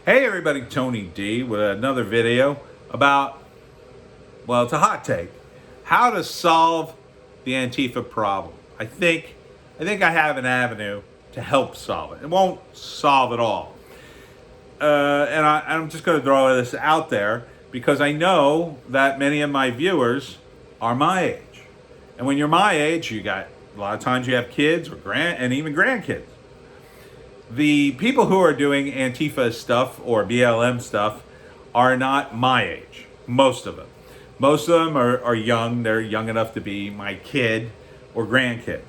Hey everybody, Tony D with another video about, well, it's a hot take. How to solve the Antifa problem. I think I have an avenue to help solve it. It won't solve it all. I'm just going to throw this out there because I know that many of my viewers are my age. And when you're my age, you got a lot of times you have kids or and even grandkids. The people who are doing Antifa stuff or BLM stuff are not my age. Most of them. Most of them are young. They're young enough to be my kid or grandkid.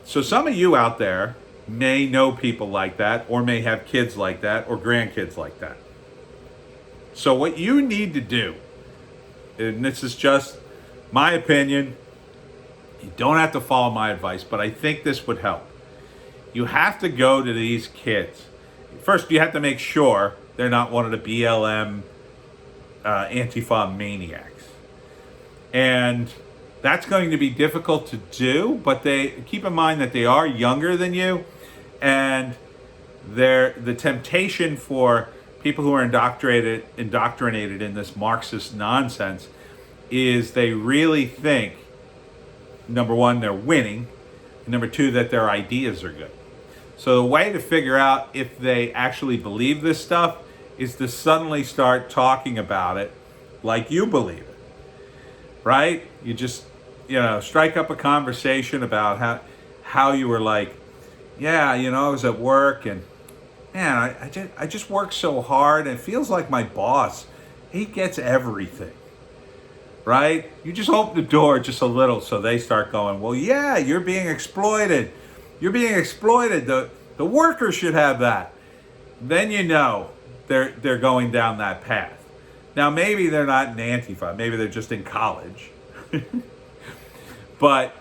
So some of you out there may know people like that, or may have kids like that, or grandkids like that. So what you need to do, and this is just my opinion, you don't have to follow my advice, but I think this would help. You have to go to these kids. First, you have to make sure they're not one of the BLM Antifa maniacs. And that's going to be difficult to do, but keep in mind that they are younger than you, and the temptation for people who are indoctrinated in this Marxist nonsense is they really think, number one, they're winning, and number two, that their ideas are good. So the way to figure out if they actually believe this stuff is to suddenly start talking about it like you believe it, right? You just, strike up a conversation about how you were like, yeah, I was at work and man, I just work so hard and it feels like my boss, he gets everything, right? You just open the door just a little so they start going, well, yeah, you're being exploited. You're being exploited. The workers should have that. Then they're going down that path. Now maybe they're not in Antifa. Maybe they're just in college. But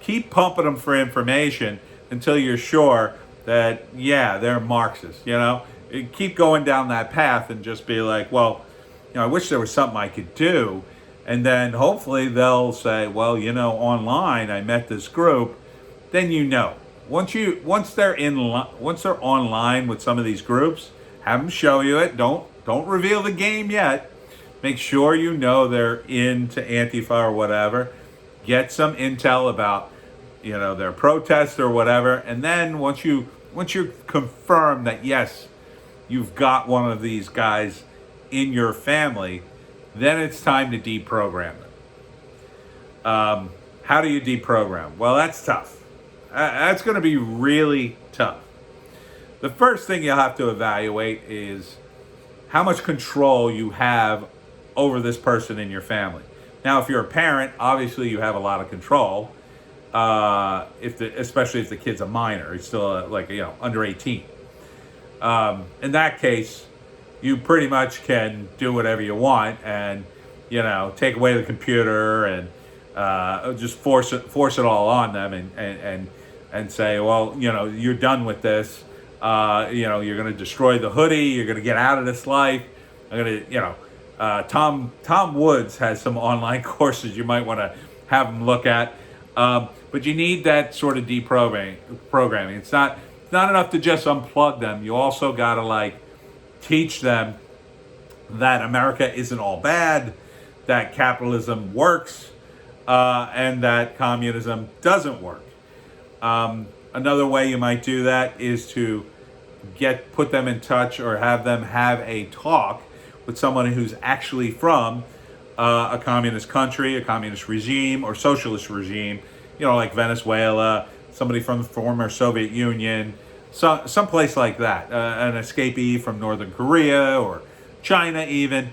keep pumping them for information until you're sure that they're Marxists. Keep going down that path and just be like, well, I wish there was something I could do. And then hopefully they'll say, well, online I met this group. Then once they're online with some of these groups, have them show you it. Don't reveal the game yet. Make sure they're into Antifa or whatever. Get some intel about their protests or whatever, and then once you confirm that yes, you've got one of these guys in your family, then it's time to deprogram them. How do you deprogram? Well, that's tough. That's going to be really tough. The first thing you'll have to evaluate is how much control you have over this person in your family. Now, if you're a parent, obviously you have a lot of control. Especially if the kid's a minor, he's still under 18. In that case, you pretty much can do whatever you want and take away the computer and just force it all on them and say, well, you're done with this. You're going to destroy the hoodie. You're going to get out of this life. Tom Woods has some online courses you might want to have them look at. But you need that sort of deprogramming. It's not enough to just unplug them. You also got to teach them that America isn't all bad, that capitalism works, and that communism doesn't work. Another way you might do that is to put them in touch or have them have a talk with someone who's actually from a communist country, a communist regime, or socialist regime, like Venezuela, somebody from the former Soviet Union, some place like that, an escapee from Northern Korea or China even,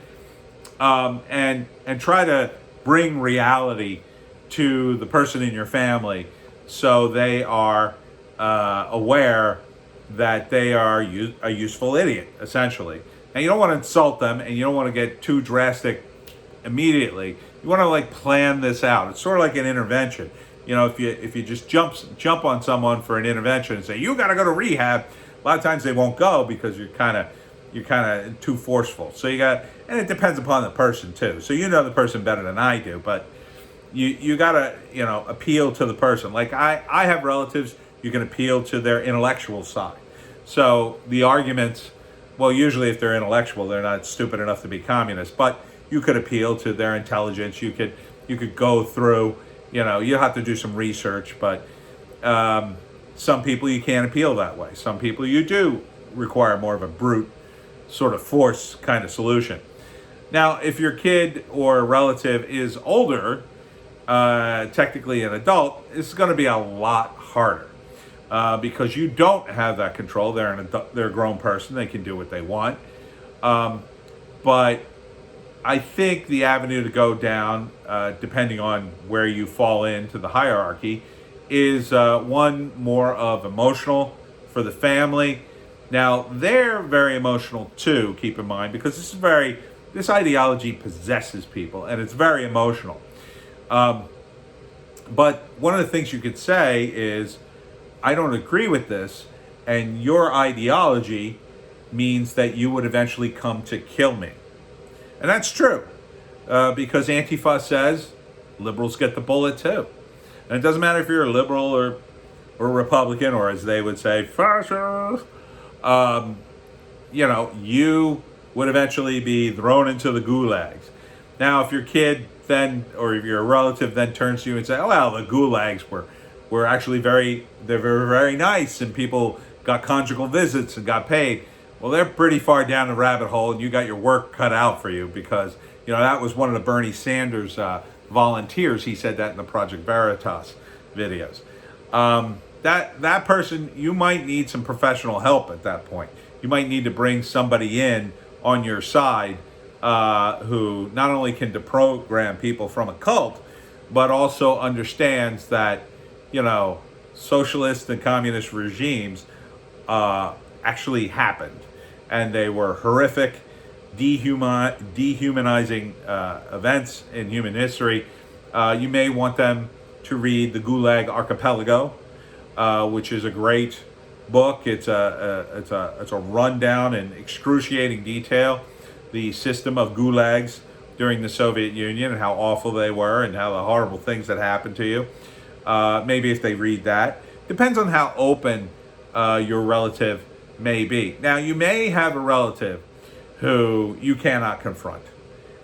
and try to bring reality to the person in your family so they are aware that they are a useful idiot, essentially. And you don't want to insult them, and you don't want to get too drastic immediately. You want to plan this out. It's sort of like an intervention. If you just jump on someone for an intervention and say you got to go to rehab, a lot of times they won't go because you're kind of too forceful. So and it depends upon the person too. So the person better than I do, but you got to appeal to the person. Like I have relatives, you can appeal to their intellectual side. So the arguments well, usually if they're intellectual, they're not stupid enough to be communist, but you could appeal to their intelligence. You could go through, you have to do some research, but some people you can't appeal that way. Some people you do require more of a brute sort of force kind of solution. Now, if your kid or relative is older, technically an adult, it's going to be a lot harder because you don't have that control. They're an adult, they're a grown person. They can do what they want. But I think the avenue to go down, depending on where you fall into the hierarchy, is one more of emotional for the family. Now, they're very emotional too, keep in mind, because this ideology possesses people, and it's very emotional. But one of the things you could say is, I don't agree with this, and your ideology means that you would eventually come to kill me. And that's true, because Antifa says liberals get the bullet too. And it doesn't matter if you're a liberal or Republican, or as they would say, fascist. You would eventually be thrown into the gulags. Now, if your kid then, or if your relative then turns to you and say, "Oh well, the gulags were actually they're very nice, and people got conjugal visits and got paid," well, they're pretty far down the rabbit hole, and you got your work cut out for you, because that was one of the Bernie Sanders volunteers. He said that in the Project Veritas videos. That person, you might need some professional help at that point. You might need to bring somebody in on your side who not only can deprogram people from a cult, but also understands that, socialist and communist regimes actually happened. And they were horrific, dehumanizing events in human history. You may want them to read the Gulag Archipelago, which is a great book. It's a rundown in excruciating detail the system of gulags during the Soviet Union and how awful they were and how the horrible things that happened to you. Maybe if they read that. Depends on how open your relative may be. Now, you may have a relative who you cannot confront,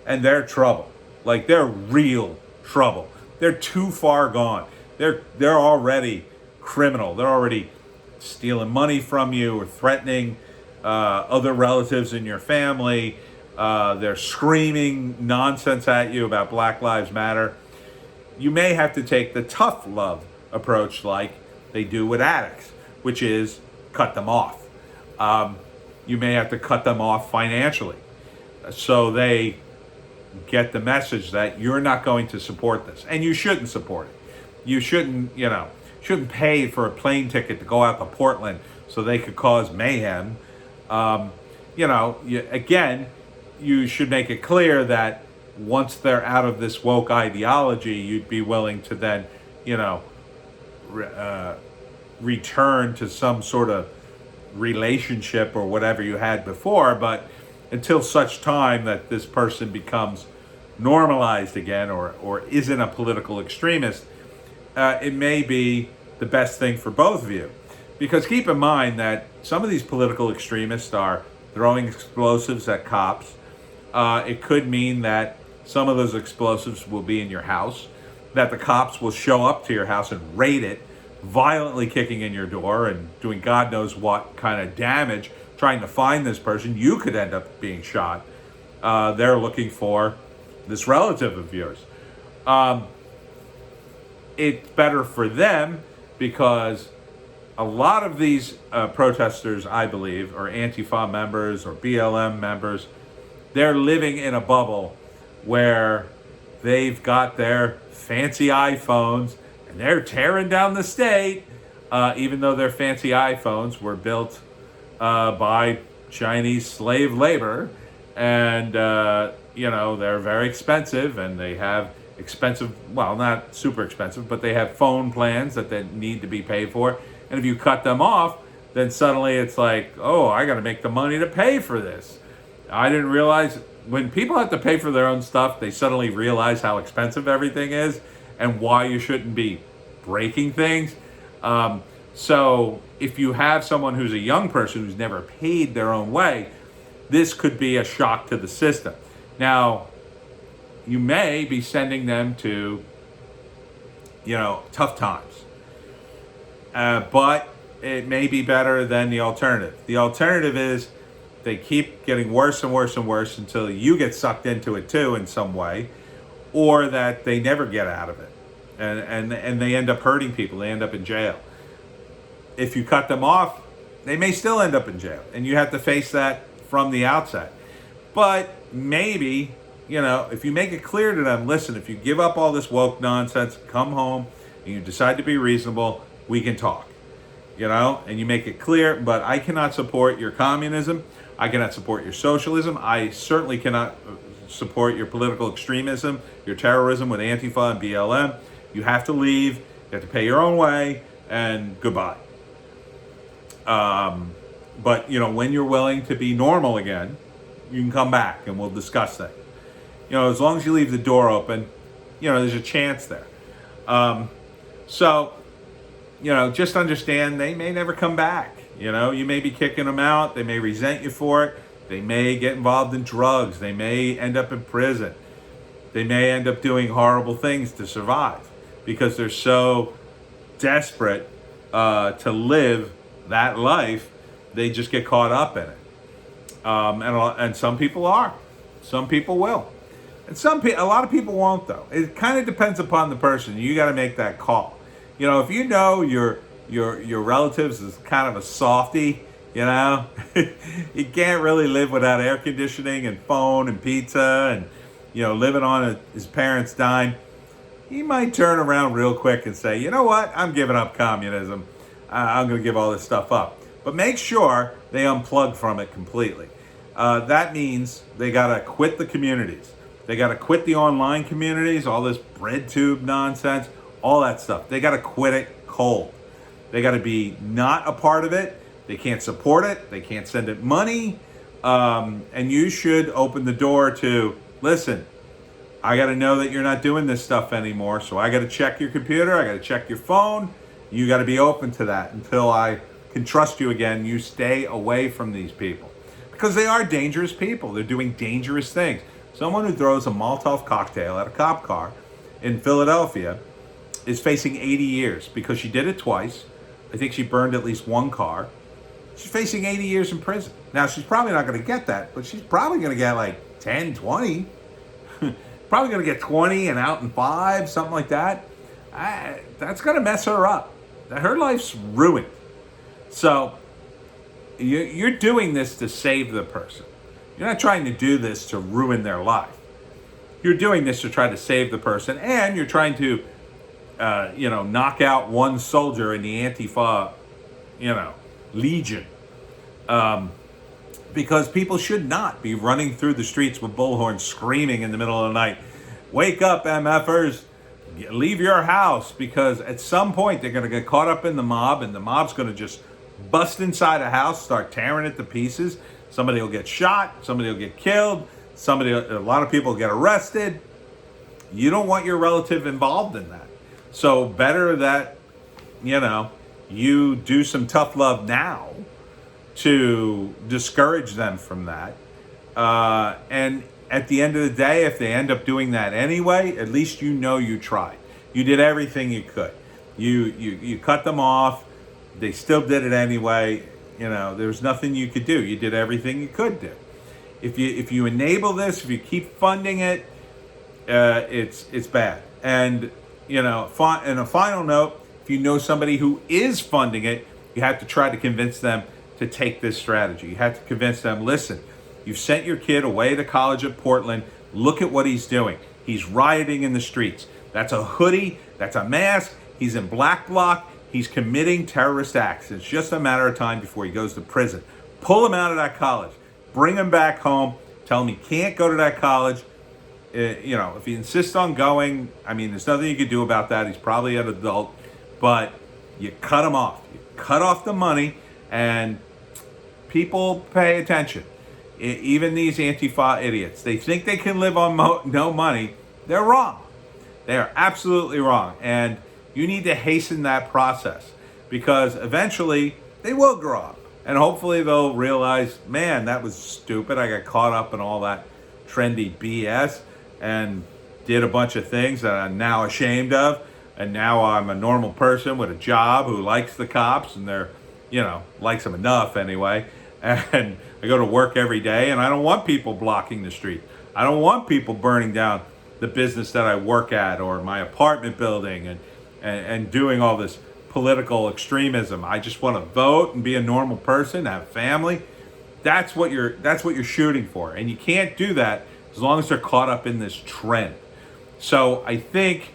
and they're trouble. Like, they're real trouble. They're too far gone. They're already criminal. They're already stealing money from you or threatening other relatives in your family. They're screaming nonsense at you about Black Lives Matter. You may have to take the tough love approach like they do with addicts, which is cut them off. You may have to cut them off financially so they get the message that you're not going to support this, and you shouldn't support it. You shouldn't pay for a plane ticket to go out to Portland so they could cause mayhem. You should make it clear that once they're out of this woke ideology, you'd be willing to then, return to some sort of relationship or whatever you had before. But until such time that this person becomes normalized again or isn't a political extremist, it may be the best thing for both of you. Because keep in mind that some of these political extremists are throwing explosives at cops. It could mean that some of those explosives will be in your house, that the cops will show up to your house and raid it, violently kicking in your door and doing God knows what kind of damage, trying to find this person. You could end up being shot. They're looking for this relative of yours. It's better for them because a lot of these protesters, I believe, or Antifa members or BLM members, they're living in a bubble where they've got their fancy iPhones and they're tearing down the state, even though their fancy iPhones were built by Chinese slave labor. And, they're very expensive, and they have expensive, well, not super expensive, but they have phone plans that they need to be paid for. And if you cut them off, then suddenly it's like, oh, I got to make the money to pay for this. I didn't realize when people have to pay for their own stuff, they suddenly realize how expensive everything is and why you shouldn't be breaking things. So if you have someone who's a young person who's never paid their own way, this could be a shock to the system. Now, you may be sending them to, tough times. But it may be better than the alternative. The alternative is they keep getting worse and worse and worse until you get sucked into it too in some way, or that they never get out of it. And they end up hurting people. They end up in jail. If you cut them off, they may still end up in jail. And you have to face that from the outset. But maybe, if you make it clear to them, listen, if you give up all this woke nonsense, come home, and you decide to be reasonable, we can talk. And you make it clear, but I cannot support your communism. I cannot support your socialism. I certainly cannot support your political extremism, your terrorism with Antifa and BLM. You have to leave. You have to pay your own way, and goodbye. But, when you're willing to be normal again, you can come back and we'll discuss that. As long as you leave the door open, there's a chance there. So, just understand they may never come back. You may be kicking them out. They may resent you for it. They may get involved in drugs. They may end up in prison. They may end up doing horrible things to survive because they're so desperate to live that life. They just get caught up in it. And some people are. Some people will. And a lot of people won't, though. It kind of depends upon the person. You got to make that call. If you know your relatives is kind of a softie, you can't really live without air conditioning and phone and pizza and, living on his parents' dime. He might turn around real quick and say, you know what, I'm giving up communism. I'm going to give all this stuff up. But make sure they unplug from it completely. That means they got to quit the communities. They got to quit the online communities, all this bread tube nonsense, all that stuff. They got to quit it cold. They got to be not a part of it. They can't support it. They can't send it money. And you should open the door to, listen, I got to know that you're not doing this stuff anymore. So I got to check your computer. I got to check your phone. You got to be open to that until I can trust you again. You stay away from these people because they are dangerous people. They're doing dangerous things. Someone who throws a Molotov cocktail at a cop car in Philadelphia is facing 80 years because she did it twice. I think she burned at least one car. She's facing 80 years in prison. Now, she's probably not going to get that, but she's probably going to get like 10, 20. Probably going to get 20 and out in 5, something like that. That's going to mess her up. Her life's ruined. So you're doing this to save the person. You're not trying to do this to ruin their life. You're doing this to try to save the person, and you're trying to, knock out one soldier in the Antifa, legion. Because people should not be running through the streets with bullhorns screaming in the middle of the night, wake up, MFers, leave your house, because at some point they're going to get caught up in the mob, and the mob's going to just bust inside a house, start tearing it to pieces. Somebody will get shot, somebody will get killed, a lot of people will get arrested. You don't want your relative involved in that. So better that, you do some tough love now to discourage them from that. And at the end of the day, if they end up doing that anyway, at least you tried. You did everything you could. You cut them off. They still did it anyway. There's nothing you could do. You did everything you could do. If you enable this, if you keep funding it, it's bad. And in a final note, if you know somebody who is funding it, you have to try to convince them to take this strategy. You have to convince them, listen, you've sent your kid away to college at Portland. Look at what he's doing. He's rioting in the streets. That's a hoodie. That's a mask. He's in black bloc. He's committing terrorist acts. It's just a matter of time before he goes to prison. Pull him out of that college. Bring him back home. Tell him he can't go to that college. If he insists on going, there's nothing you can do about that. He's probably an adult. But you cut him off. You cut off the money, and people pay attention. Even these Antifa idiots. They think they can live on no money. They're wrong. They are absolutely wrong. And you need to hasten that process because eventually they will grow up And hopefully they'll realize, man, that was stupid. I got caught up in all that trendy BS and did a bunch of things that I'm now ashamed of. And now I'm a normal person with a job who likes the cops, and they're, likes them enough anyway. And I go to work every day, and I don't want people blocking the street. I don't want people burning down the business that I work at or my apartment building and doing all this political extremism. I just want to vote and be a normal person, have family. That's what you're shooting for. And you can't do that as long as they're caught up in this trend. So I think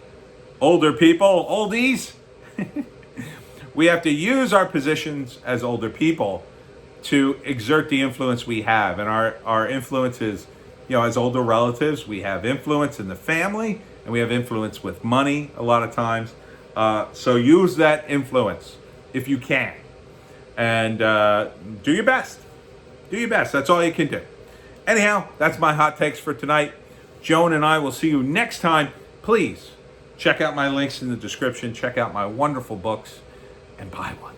older people, oldies, we have to use our positions as older people to exert the influence we have. And our influence is, as older relatives, we have influence in the family, and we have influence with money a lot of times. So use that influence if you can. And do your best. Do your best. That's all you can do. Anyhow, that's my hot takes for tonight. Joan and I will see you next time. Please check out my links in the description. Check out my wonderful books and buy one.